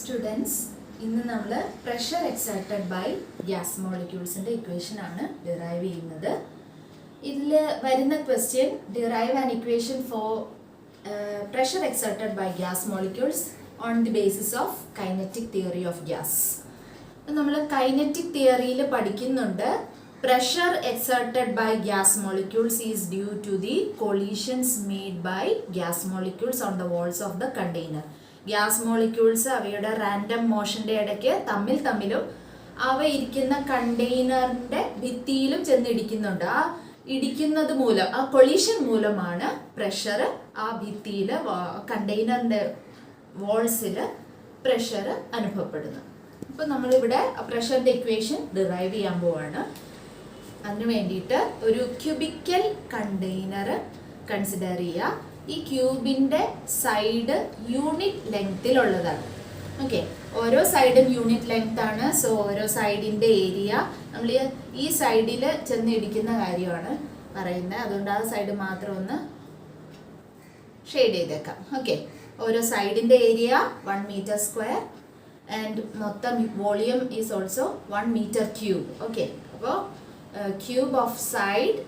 Students, ഇന്ന് നമ്മൾ pressure exerted by gas molecules ന്റെ equation ആണ് derive ചെയ്യുന്നത്. ഇതിൽ വരുന്ന question derive an equation for pressure exerted by gas molecules on the basis of kinetic theory of gas. നമ്മൾ kinetic theoryയിൽ പഠിക്കുന്നുണ്ട് pressure exerted by gas molecules is due to the collisions made by gas molecules on the walls of the container. Gas molecules അവയുടെ random മോഷൻ്റെ ഇടയ്ക്ക് തമ്മിലും അവ ഇരിക്കുന്ന കണ്ടെയ്നറിൻ്റെ ഭിത്തിയിലും ചെന്നിടിക്കുന്നുണ്ട്. ആ ഇടിക്കുന്നത് മൂലം, ആ കൊളീഷൻ മൂലമാണ് പ്രഷർ ആ ഭിത്തിയിൽ കണ്ടെയ്നറിൻ്റെ വോൾസിൽ പ്രഷർ അനുഭവപ്പെടുന്നത്. അപ്പോൾ നമ്മളിവിടെ പ്രഷറിൻ്റെ ഇക്വേഷൻ ഡിറൈവ് ചെയ്യാൻ പോവാണ്. അതിനു വേണ്ടിയിട്ട് ഒരു ക്യൂബിക്കൽ കണ്ടെയ്നർ കൺസിഡർ ചെയ്യുക. ഈ ക്യൂബിൻ്റെ സൈഡ് യൂണിറ്റ് ലെങ്ത്തിലുള്ളതാണ്. ഓക്കെ, ഓരോ സൈഡും യൂണിറ്റ് ലെങ്ത് ആണ്. സോ ഓരോ സൈഡിൻ്റെ ഏരിയ നമ്മൾ ഈ സൈഡിൽ ചെന്ന് ഇടിക്കുന്ന കാര്യമാണ് പറയുന്നത്. അതുകൊണ്ട് ആ സൈഡ് മാത്രം ഒന്ന് ഷെയ്ഡ് ചെയ്തേക്കാം. ഓക്കെ, ഓരോ സൈഡിൻ്റെ ഏരിയ 1 മീറ്റർ സ്ക്വയർ ആൻഡ് മൊത്തം volume is also 1 metre cube. Okay, അപ്പോൾ cube of side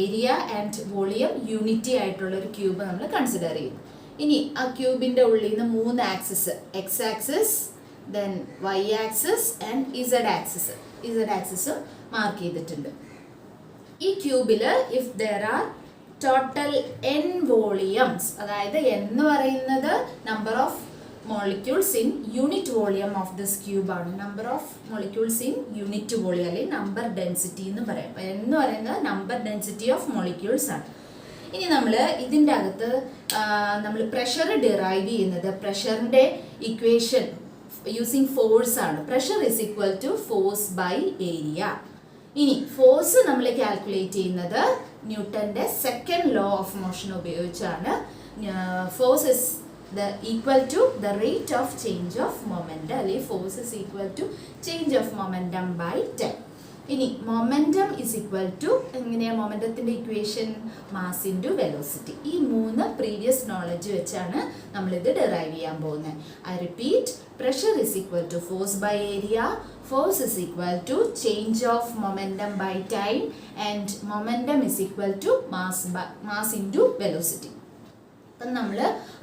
area and volume unity ആയിട്ടുള്ള ഒരു ക്യൂബ് നമ്മൾ കൺസിഡർ ചെയ്യും. ഇനി ആ ക്യൂബിൻ്റെ ഉള്ളിൽ നിന്ന് 3 axis, X axis, then Y axis and Z axis, Z ആക്സിസും മാർക്ക് ചെയ്തിട്ടുണ്ട്. ഈ ക്യൂബിൽ if there are total n volumes, അതായത് n എന്ന് പറയുന്നത് number of molecules in unit volume of this cube ആണ്. number of molecules in unit volume അല്ലെങ്കിൽ number density എന്ന് പറയാം. എന്ന് പറയുന്നത് number density of molecules ആണ്. ഇനി നമ്മൾ ഇതിൻ്റെ അകത്ത് നമ്മൾ പ്രഷർ ഡിറൈവ് ചെയ്യുന്നത് പ്രഷറിൻ്റെ ഇക്വേഷൻ യൂസിങ് ഫോഴ്സ് ആണ്. Pressure is equal to force by area. ഇനി ഫോഴ്സ് നമ്മൾ കാൽക്കുലേറ്റ് ചെയ്യുന്നത് ന്യൂട്ടൻ്റെ സെക്കൻഡ് ലോ ഓഫ് മോഷൻ ഉപയോഗിച്ചാണ്. Force is equal to the rate of change of momentum, അല്ലെങ്കിൽ force is equal to change of momentum by time. ഇനി momentum is equal to എങ്ങനെയാണ് മൊമെൻറ്റത്തിൻ്റെ equation? Mass into velocity. ഈ 3 previous knowledge വെച്ചാണ് നമ്മളിത് derive ചെയ്യാൻ പോകുന്നത്. I repeat, pressure is equal to force by area, force is equal to change of momentum by time and momentum is equal to mass into velocity. അപ്പം നമ്മൾ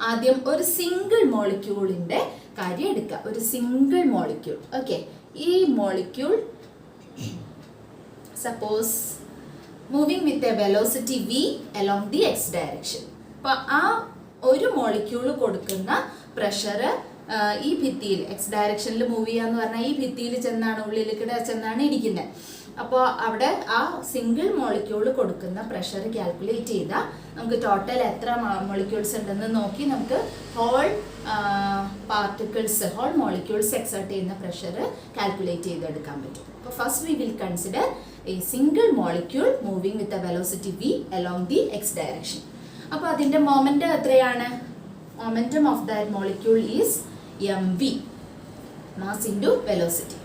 ആദ്യം ഒരു single മോളിക്യൂളിൻ്റെ കാര്യം എടുക്കുക. ഒരു സിംഗിൾ മോളിക്യൂൾ. ഓക്കെ, ഈ molecule suppose moving with a velocity v along the x direction. അപ്പോൾ ആ ഒരു മോളിക്യൂൾ കൊടുക്കുന്ന പ്രഷർ ഈ ഭിത്തിയിൽ എക്സ് ഡയറക്ഷനിൽ മൂവ് ചെയ്യാന്ന് പറഞ്ഞാൽ ഈ ഭിത്തിയിൽ ചെന്നാണ്, ഉള്ളിലേക്കിടെ ചെന്നാണ് ഇരിക്കുന്നത്. അപ്പോൾ അവിടെ ആ സിംഗിൾ മോളിക്യൂൾ കൊടുക്കുന്ന പ്രഷർ കാൽക്കുലേറ്റ് ചെയ്താൽ നമുക്ക് ടോട്ടൽ എത്ര മോളിക്യൂൾസ് ഉണ്ടെന്ന് നോക്കി നമുക്ക് whole particles, whole molecules exert ചെയ്യുന്ന പ്രഷർ കാൽക്കുലേറ്റ് ചെയ്തെടുക്കാൻ പറ്റും. അപ്പോൾ first we will consider a single molecule moving with a velocity v along the x direction. അപ്പോൾ അതിൻ്റെ മൊമെൻറ്റം എത്രയാണ്? Momentum of that molecule is mv, mass into velocity.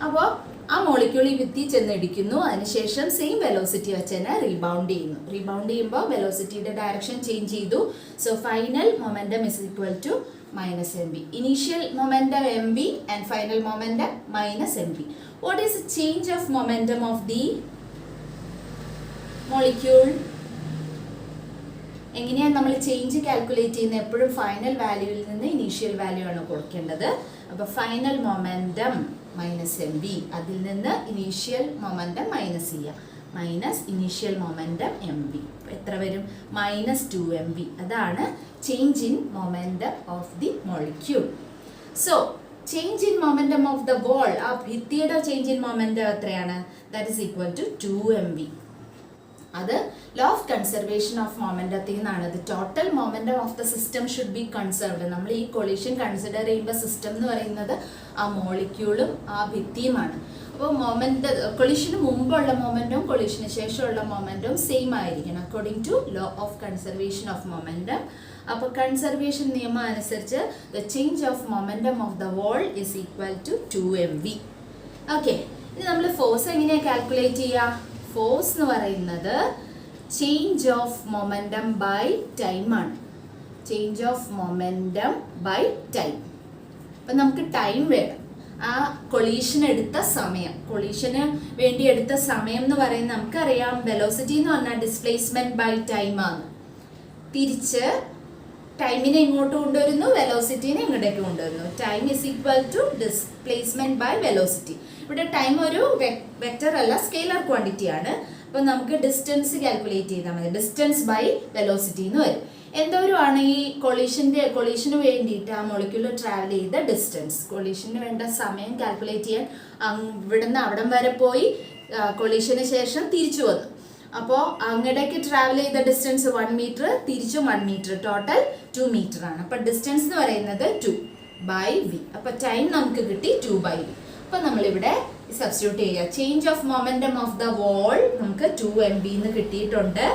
അപ്പോൾ ആ molecule ഈ ഭിത്തി ചെന്നിടിക്കുന്നു. അതിനുശേഷം സെയിം വെലോസിറ്റി വെച്ച് തന്നെ റീബൗണ്ട് ചെയ്യുന്നു. റീബൗണ്ട് ചെയ്യുമ്പോൾ വെലോസിറ്റിയുടെ ഡയറക്ഷൻ ചേഞ്ച് ചെയ്തു. So final momentum is equal to minus mv. Initial momentum mv and final momentum minus mv. What is change of momentum of the molecule? എങ്ങനെയാണ് നമ്മൾ ചേഞ്ച് കാൽക്കുലേറ്റ് ചെയ്യുന്നത്? എപ്പോഴും ഫൈനൽ വാല്യൂവിൽ നിന്ന് initial value ആണ് കൊടുക്കേണ്ടത്. അപ്പോൾ final momentum minus mv, അതിൽ നിന്ന് ഇനീഷ്യൽ മൊമെൻറ്റം മൈനസ് ചെയ്യുക. മൈനസ് ഇനീഷ്യൽ മൊമെൻറ്റം mv എത്ര വരും? Minus 2mv. അതാണ് change in momentum of the molecule. So change in momentum of the wall, ആ ഭിത്തിയുടെ ചേഞ്ച് ഇൻ മൊമെൻറ്റം എത്രയാണ്? That is equal to 2mv. അത് ലോ ഓഫ് കൺസർവേഷൻ ഓഫ് മൊമെൻറ്റത്തിൽ നിന്നാണ്. The total momentum of the system should be conserved. നമ്മൾ ഈ collision consider ചെയ്യുമ്പോൾ system എന്ന് പറയുന്നത് ആ മോളിക്യൂളും ആ ഭിത്തിയുമാണ്. അപ്പോൾ കൊളീഷന് മുമ്പുള്ള മൊമെൻറ്റും കൊളീഷന് ശേഷമുള്ള മൊമെൻറ്റും സെയിം ആയിരിക്കണം according to law of conservation of momentum. അപ്പോൾ കൺസർവേഷൻ നിയമം അനുസരിച്ച് the change of momentum of the wall is equal to 2mv. Okay, ഇനി നമ്മൾ ഫോഴ്സ് എങ്ങനെയാണ് കാൽക്കുലേറ്റ് ചെയ്യുക? ഫോഴ്സ് എന്ന് പറയുന്നത് change of momentum by time ആണ്. Change of momentum by time. അപ്പം നമുക്ക് ടൈം വേണം. ആ കൊളീഷൻ എടുത്ത സമയം, കൊളീഷന് വേണ്ടി എടുത്ത സമയം എന്ന് പറയുന്നത് നമുക്കറിയാം, വെലോസിറ്റി എന്ന് പറഞ്ഞാൽ ഡിസ്പ്ലേസ്മെന്റ് ബൈ ടൈം ആണ്. തിരിച്ച് ടൈമിനെ ഇങ്ങോട്ട് കൊണ്ടുവരുന്നു, വെലോസിറ്റിനെ ഇങ്ങോട്ടേക്ക് കൊണ്ടുവരുന്നു. Time is equal to displacement by velocity. ഇവിടെ ടൈം ഒരു വെക്റ്റർ അല്ല, സ്കെയിലർ ക്വാണ്ടിറ്റി ആണ്. അപ്പം നമുക്ക് ഡിസ്റ്റൻസ് കാൽക്കുലേറ്റ് ചെയ്താൽ മതി. ഡിസ്റ്റൻസ് ബൈ വെലോസിറ്റി എന്ന് വരും. എന്തോരമാണ് ഈ കൊളീഷന് വേണ്ടിയിട്ട് ആ മോളിക്യൂള് ട്രാവൽ ചെയ്ത ഡിസ്റ്റൻസ്, കൊളീഷന് വേണ്ട സമയം കാൽക്കുലേറ്റ് ചെയ്യാൻ ഇവിടുന്ന് അവിടം വരെ പോയി കൊളീഷന് ശേഷം തിരിച്ചു വന്നു. അപ്പോൾ അങ്ങടേക്ക് ട്രാവൽ ചെയ്ത ഡിസ്റ്റൻസ് 1 മീറ്റർ, തിരിച്ചും 1 മീറ്റർ, ടോട്ടൽ 2 മീറ്റർ ആണ്. അപ്പോൾ ഡിസ്റ്റൻസ് എന്ന് പറയുന്നത് 2/v. അപ്പോൾ ടൈം നമുക്ക് കിട്ടി 2/v. അപ്പോൾ നമ്മളിവിടെ സബ്സ്റ്റിറ്റ്യൂട്ട് ചെയ്യുക. Change of momentum of the wall നമുക്ക് 2mv എന്ന് കിട്ടിയിട്ടുണ്ട്.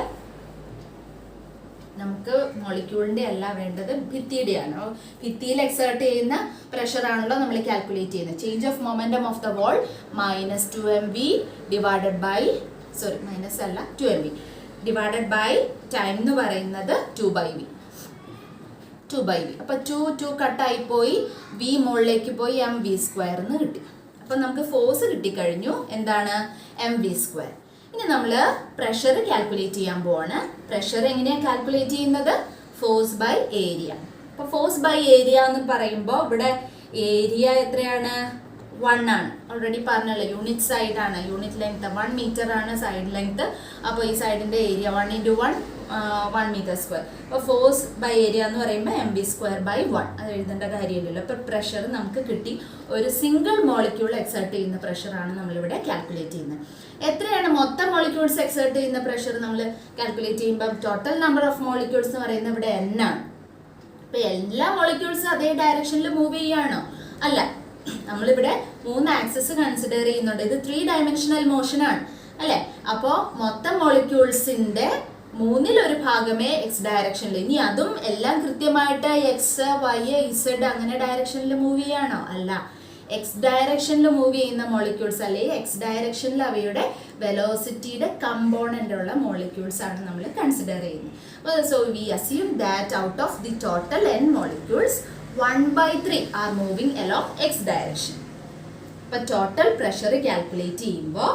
നമുക്ക് മോളിക്യൂളിന്റെ അല്ല വേണ്ടത്, ഭിത്തിയുടെയാണ്. ഭിത്തിയിൽ എക്സേർട്ട് ചെയ്യുന്ന പ്രഷർ ആണല്ലോ നമ്മൾ കാൽക്കുലേറ്റ് ചെയ്യുന്നത്. Change of momentum of the wall -2mv divided by minus അല്ല 2mv ഡിവൈഡഡ് ബൈ ടൈം എന്ന് പറയുന്നത് 2/v. അപ്പോൾ 2 കട്ടായി പോയി, v മുകളിലേക്ക് പോയി, mv² എന്ന് കിട്ടി. അപ്പം നമുക്ക് ഫോഴ്സ് കിട്ടിക്കഴിഞ്ഞു. എന്താണ്? mv². ഇനി നമ്മൾ പ്രഷർ കാൽക്കുലേറ്റ് ചെയ്യാൻ പോവാണ്. പ്രഷർ എങ്ങനെയാണ് കാൽക്കുലേറ്റ് ചെയ്യുന്നത്? Force by area. അപ്പോൾ ഫോഴ്സ് ബൈ ഏരിയ എന്ന് പറയുമ്പോൾ ഇവിടെ ഏരിയ എത്രയാണ്? 1 ആണ്. ഓൾറെഡി പറഞ്ഞല്ലോ, യൂണിറ്റ് സൈഡ് ആണ്, യൂണിറ്റ് ലെങ്ത് 1 മീറ്റർ ആണ് സൈഡ് ലെങ്ത്. അപ്പോൾ ഈ സൈഡിന്റെ ഏരിയ 1 × 1 m². അപ്പോൾ ഫോഴ്സ് ബൈ ഏരിയ എന്ന് പറയുമ്പോൾ mv²/1. അത് എഴുതേണ്ട കാര്യമില്ലല്ലോ. അപ്പോൾ പ്രഷർ നമുക്ക് കിട്ടി. ഒരു സിംഗിൾ മോളിക്യൂൾ എക്സേർട്ട് ചെയ്യുന്ന പ്രഷറാണ് നമ്മളിവിടെ കാൽക്കുലേറ്റ് ചെയ്യുന്നത്. എത്രയാണ് മൊത്തം മോളിക്യൂൾസ് എക്സേർട്ട് ചെയ്യുന്ന പ്രഷർ നമ്മൾ കാൽക്കുലേറ്റ് ചെയ്യുമ്പോൾ ടോട്ടൽ നമ്പർ ഓഫ് മോളിക്യൂൾസ് എന്ന് പറയുന്നത് ഇവിടെ n ആണ്. അപ്പോൾ എല്ലാ മോളിക്യൂൾസും അതേ ഡയറക്ഷനിൽ മൂവ് ചെയ്യുകയാണോ? അല്ല. നമ്മളിവിടെ 3 ആക്സിസ് കൺസിഡർ ചെയ്യുന്നുണ്ട്. ഇത് 3 ഡയമെൻഷണൽ മോഷൻ ആണ് അല്ലേ? അപ്പോൾ മൊത്തം മോളിക്യൂൾസിന്റെ 1/3 ഭാഗമേ എക്സ് ഡയറക്ഷനിൽ. ഇനി അതും എല്ലാം കൃത്യമായിട്ട് എക്സ്, വൈ, ഇസഡ് അങ്ങനെ ഡയറക്ഷനിൽ മൂവ് ചെയ്യാണോ? അല്ല. എക്സ് ഡയറക്ഷനിൽ മൂവ് ചെയ്യുന്ന മോളിക്യൂൾസ് അല്ലെങ്കിൽ എക്സ് ഡയറക്ഷനിൽ അവയുടെ വെലോസിറ്റിയുടെ കമ്പോണന്റ് ഉള്ള മോളിക്യൂൾസ് ആണ് നമ്മൾ കൺസിഡർ ചെയ്യുന്നത്. So V assume that out of the total n molecules 1/3 are moving along x direction. അപ്പോൾ ടോട്ടൽ പ്രഷർ കാൽക്കുലേറ്റ് ചെയ്യുമ്പോൾ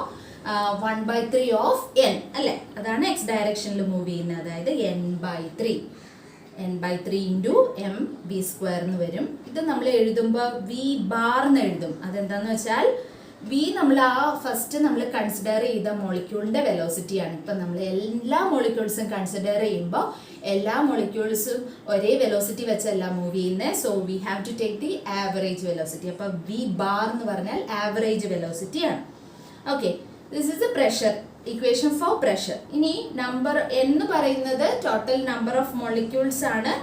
1/3 ഓഫ് n അല്ലേ? അതാണ് x ഡയറക്ഷനിൽ മൂവ് ചെയ്യുന്നത്. അതായത് n/3 × mv² എന്ന് വരും. ഇത് നമ്മൾ എഴുതുമ്പോൾ v⁻ എന്ന് എഴുതും. അതെന്താന്ന് വെച്ചാൽ v നമ്മൾ ഫസ്റ്റ് നമ്മൾ കൺസിഡർ ചെയ്ത മോളിക്യൂളിന്റെ വെലോസിറ്റിയാണ്. ഇപ്പം നമ്മൾ എല്ലാ മോളിക്യൂൾസും കൺസിഡർ ചെയ്യുമ്പോൾ എല്ലാ മോളിക്യൂൾസും ഒരേ വെലോസിറ്റി വെച്ചല്ല മൂവ് ചെയ്യുന്നത്. So we have to take the average velocity. അപ്പോൾ v⁻ എന്ന് പറഞ്ഞാൽ ആവറേജ് വെലോസിറ്റി ആണ്. Okay, this is the pressure equation for pressure. ഇനി നമ്പർ എന്ന് പറയുന്നത് ടോട്ടൽ നമ്പർ ഓഫ് മോളിക്യൂൾസ് ആണ്.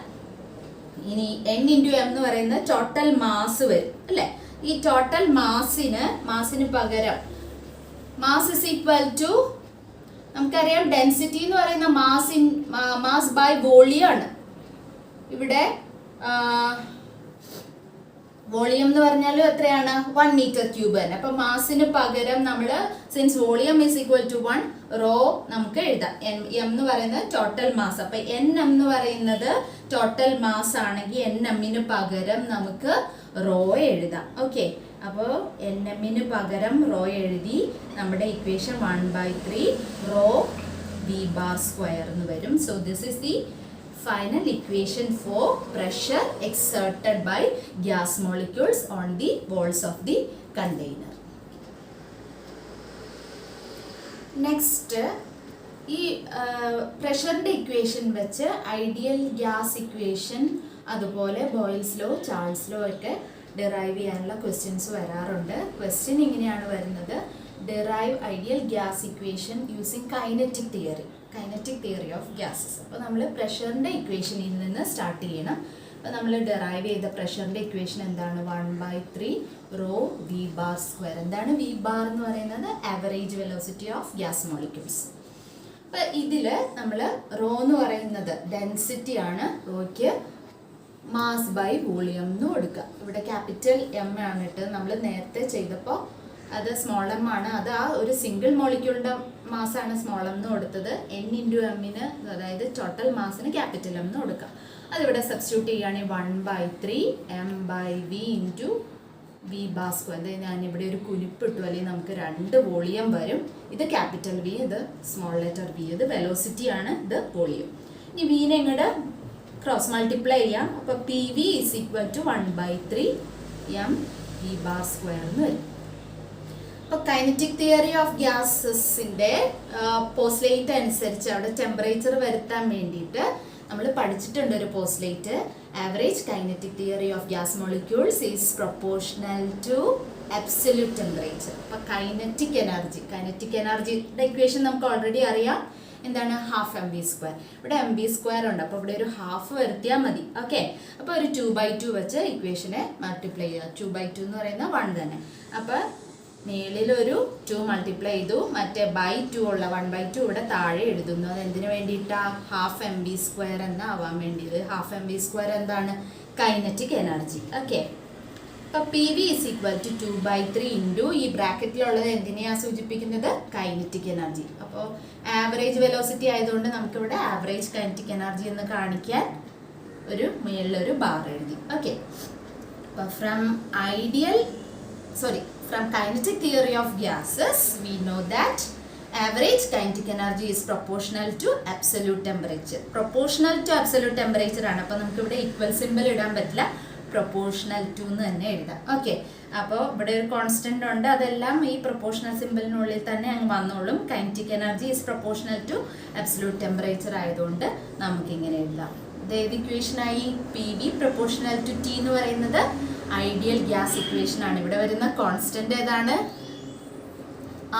ഇനി n × m എന്ന് പറയുന്നത് ടോട്ടൽ മാസ് വരും അല്ലേ? ഈ ടോട്ടൽ മാസിന് പകരം മാസ് ഇസ് ഈക്വൽ ടു, നമുക്കറിയാം ഡെൻസിറ്റി എന്ന് പറയുന്ന മാസ് ബൈ വോളിയം ആണ്. ഇവിടെ വോളിയം എന്ന് പറഞ്ഞാൽ എത്രയാണ്? 1 m³ തന്നെ. അപ്പം മാസിന് പകരം നമ്മൾ since volume is equal to 1 rho നമുക്ക് എഴുതാം. m എന്ന് പറയുന്നത് ടോട്ടൽ മാസ്. അപ്പം nm എന്ന് പറയുന്നത് ടോട്ടൽ മാസ് ആണെങ്കിൽ nm പകരം നമുക്ക് റോ എഴുതാം. ഓക്കെ, അപ്പോൾ nm പകരം റോ എഴുതി നമ്മുടെ ഇക്വേഷൻ 1/3 റോ v⁻² എന്ന് വരും. So this is the final equation for pressure exerted by gas molecules on the walls of the container. Next, ഈ പ്രഷറിൻ്റെ ഇക്വേഷൻ വെച്ച് ഐഡിയൽ ഗ്യാസ് ഇക്വേഷൻ അതുപോലെ ബോയിൽസ് ലോ, ചാൾസ് ലോ ഒക്കെ derive ചെയ്യാനുള്ള questions വരാറുണ്ട്. Question ഇങ്ങനെയാണ് വരുന്നത്: derive ideal gas equation using kinetic theory of gases. അപ്പോൾ നമ്മൾ പ്രഷറിൻ്റെ ഇക്വേഷനിൽ നിന്ന് സ്റ്റാർട്ട് ചെയ്യണം. അപ്പോൾ നമ്മൾ ഡിറൈവ് ചെയ്ത പ്രഷറിൻ്റെ ഇക്വേഷൻ എന്താണ്? 1/3 റോ v⁻². എന്താണ് v⁻? എന്ന് പറയുന്നത് average velocity of gas molecules. അപ്പോൾ ഇതിൽ നമ്മൾ റോ എന്ന് പറയുന്നത് ഡെൻസിറ്റി ആണ്. റോയ്ക്ക് മാസ് ബൈ വോളിയം എന്ന് കൊടുക്കുക. ഇവിടെ ക്യാപിറ്റൽ M ആണ് ഇട്ട് നമ്മൾ നേരത്തെ ചെയ്തപ്പോൾ അത് സ്മോൾ m ആണ്. അത് ആ ഒരു സിംഗിൾ മോളിക്യൂളിൻ്റെ മാസാണ് സ്മോൾ m എന്ന് കൊടുത്തത്. n × m, അതായത് ടോട്ടൽ മാസിന് ക്യാപിറ്റൽ M എന്ന് കൊടുക്കുക. അതിവിടെ സബ്സ്റ്റിറ്റ്യൂട്ട് ചെയ്യുകയാണെങ്കിൽ 1/3 m/v into V bar square. അതായത് ഞാനിവിടെ ഒരു കുനിപ്പിട്ടു, അല്ലെങ്കിൽ നമുക്ക് 2 വോളിയം വരും. ഇത് ക്യാപിറ്റൽ വി, ഇത് സ്മോൾ ലെറ്റർ വി. ഇത് വെലോസിറ്റി ആണ്, ഇത് വോളിയം. ഇനി വീനെ ഇങ്ങോട്ട് ക്രോസ് മൾട്ടിപ്ലൈ ചെയ്യാം. അപ്പോൾ P V is equal to 1/3 m V bar square എന്ന് വരും. അപ്പോൾ കൈനറ്റിക് തിയറി ഓഫ് ഗ്യാസസിൻ്റെ പോസ്റ്റ്ലേറ്റ് അനുസരിച്ച് അവിടെ ടെമ്പറേച്ചർ വരുത്താൻ വേണ്ടിയിട്ട് നമ്മൾ പഠിച്ചിട്ടുണ്ട് ഒരു postulate. Average kinetic theory of gas molecules is proportional to absolute temperature. അപ്പോൾ കൈനറ്റിക് എനർജിയുടെ ഇക്വേഷൻ നമുക്ക് ഓൾറെഡി അറിയാം. എന്താണ്? Half mv². ഇവിടെ mv² ഉണ്ട്, അപ്പോൾ ഇവിടെ ഒരു ഹാഫ് വരുത്തിയാൽ മതി. ഓക്കെ, അപ്പോൾ ഒരു 2/2 വെച്ച് ഇക്വേഷനെ മൾട്ടിപ്ലൈ ചെയ്യുക. 2/2 എന്ന് പറയുന്ന 1 തന്നെ. അപ്പോൾ മേളിലൊരു 2 മൾട്ടിപ്ലൈ ചെയ്തു, മറ്റേ 2 ഉള്ള 1/2 ഇവിടെ താഴെ എഴുതുന്നു. അത് എന്തിനു വേണ്ടിയിട്ടാണ്? ഹാഫ് mv² എന്നാവാൻ വേണ്ടിയത്. ഹാഫ് mv² എന്താണ്? Kinetic energy. ഓക്കെ, അപ്പോൾ P V is equal to 2/3 into ഈ ബ്രാക്കറ്റിലുള്ളത് എന്തിനെയാണ് സൂചിപ്പിക്കുന്നത്? Kinetic energy. അപ്പോൾ ആവറേജ് വെലോസിറ്റി ആയതുകൊണ്ട് നമുക്കിവിടെ ആവറേജ് കൈനറ്റിക് എനർജി എന്ന് കാണിക്കാൻ ഒരു മേളിലൊരു ബാർ എഴുതി. ഓക്കെ, അപ്പോൾ from kinetic theory of gases we know that average kinetic energy is proportional to absolute temperature. Proportional to absolute temperature ആണ്. അപ്പോൾ നമുക്ക് ഇവിടെ ഈക്വൽ സിമ്പിൾ ഇടാൻ പറ്റില്ല, പ്രൊപ്പോർഷണൽ ടു എന്ന് തന്നെ എഴുതാം. ഓക്കെ, അപ്പോൾ ഇവിടെ ഒരു കോൺസ്റ്റന്റ് ഉണ്ട്, അതെല്ലാം ഈ പ്രൊപ്പോർഷണൽ സിമ്പിളിനുള്ളിൽ തന്നെ അങ്ങ് വന്നോളും. Kinetic energy is proportional to absolute temperature ആയതുകൊണ്ട് നമുക്കിങ്ങനെ എഴുതാം. ഇത് ഏത് ഇക്വേഷനായി? P V proportional to T എന്ന് പറയുന്നത് ഐഡിയൽ ഗ്യാസ് ഇക്വേഷൻ ആണ്. ഇവിടെ വരുന്ന കോൺസ്റ്റന്റ് ഏതാണ്?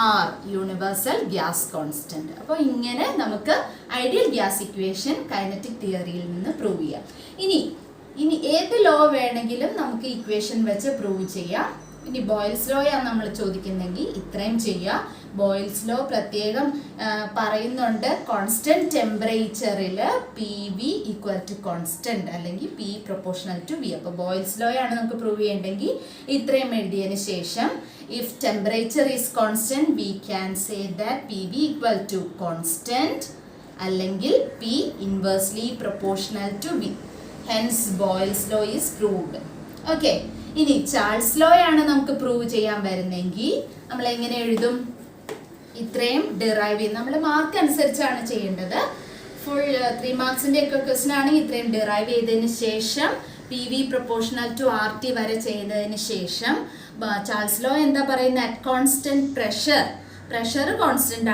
R, universal gas constant. അപ്പോൾ ഇങ്ങനെ നമുക്ക് ഐഡിയൽ ഗ്യാസ് ഇക്വേഷൻ കൈനറ്റിക് തിയറിയിൽ നിന്ന് പ്രൂവ് ചെയ്യാം. ഇനി ഏത് ലോ വേണമെങ്കിലും നമുക്ക് ഇക്വേഷൻ വെച്ച് പ്രൂവ് ചെയ്യാം. ഇനി ബോയിൽസ് ലോയാണ് നമ്മൾ ചോദിക്കുന്നെങ്കിൽ ഇത്രയും ചെയ്യാം. ബോയിൽസ് ലോ പ്രത്യേകം പറയുന്നുണ്ട്, കോൺസ്റ്റന്റ് ടെമ്പറേച്ചറിൽ P V equal to constant അല്ലെങ്കിൽ പി പ്രൊപ്പോർഷണൽ ടു വി. അപ്പോൾ ബോയിൽസ് ലോയാണ് നമുക്ക് പ്രൂവ് ചെയ്യേണ്ടെങ്കിൽ ഇത്രയും എഴുതിയതിന് ശേഷം if temperature is constant we can say that P V equal to constant അല്ലെങ്കിൽ P inversely proportional to V. Hence Boyle's law is proved. Okay, ഇനി ചാൾസ് ലോ ആണ് നമുക്ക് പ്രൂവ് ചെയ്യാൻ വരുന്നെങ്കിൽ നമ്മൾ എങ്ങനെ എഴുതും? ഇത്രയും ഡിറൈവ് ചെയ്ത് നമ്മൾ മാർക്ക് അനുസരിച്ചാണ് ചെയ്യേണ്ടത്. ഫുൾ 3 മാർക്സിൻ്റെ ഒക്കെ ക്വസ്റ്റൻ ആണെങ്കിൽ ഇത്രയും ഡിറൈവ് ചെയ്തതിന് ശേഷം P V proportional to R T വരെ ചെയ്തതിന് ശേഷം ചാൾസ് ലോ എന്താ പറയുന്നത്? അറ്റ് കോൺസ്റ്റന്റ് പ്രഷർ കോൺസ്റ്റന്റ്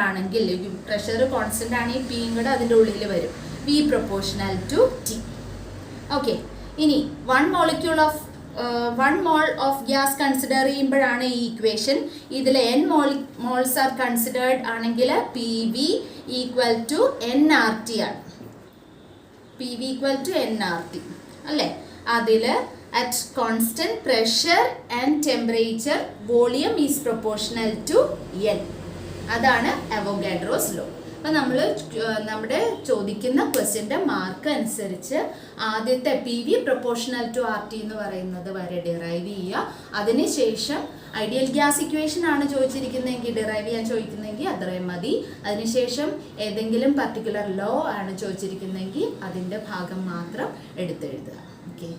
ആണെങ്കിൽ പിയും കൂടെ അതിൻ്റെ ഉള്ളിൽ വരും. V proportional to T. Okay, ഇനി 1 mole of gas കൺസിഡർ ചെയ്യുമ്പോഴാണ് ഈ ഇക്വേഷൻ. ഇതിൽ n മോൾസ് ആർ കൺസിഡേർഡ് ആണെങ്കിൽ P V equal to N R T ആണ്. P V equal to N R T അല്ലേ? അതിൽ at constant pressure and temperature volume is proportional to N. അതാണ് Avogadro's law. അപ്പം നമ്മൾ നമ്മുടെ ചോദിക്കുന്ന ക്വസ്റ്റ്യൻ്റെ മാർക്ക് അനുസരിച്ച് ആദ്യത്തെ P V proportional to R T എന്ന് പറയുന്നത് വരെ ഡിറൈവ് ചെയ്യുക. അതിനുശേഷം ഐഡിയൽ ഗ്യാസ് ഇക്വേഷൻ ആണ് ചോദിച്ചിരിക്കുന്നതെങ്കിൽ ഡിറൈവ് ചെയ്യാൻ ചോദിക്കുന്നതെങ്കിൽ അത്രയും മതി. അതിനുശേഷം ഏതെങ്കിലും പർട്ടിക്കുലർ ലോ ആണ് ചോദിച്ചിരിക്കുന്നതെങ്കിൽ അതിൻ്റെ ഭാഗം മാത്രം എടുത്തെഴുതുക. ഓക്കെ.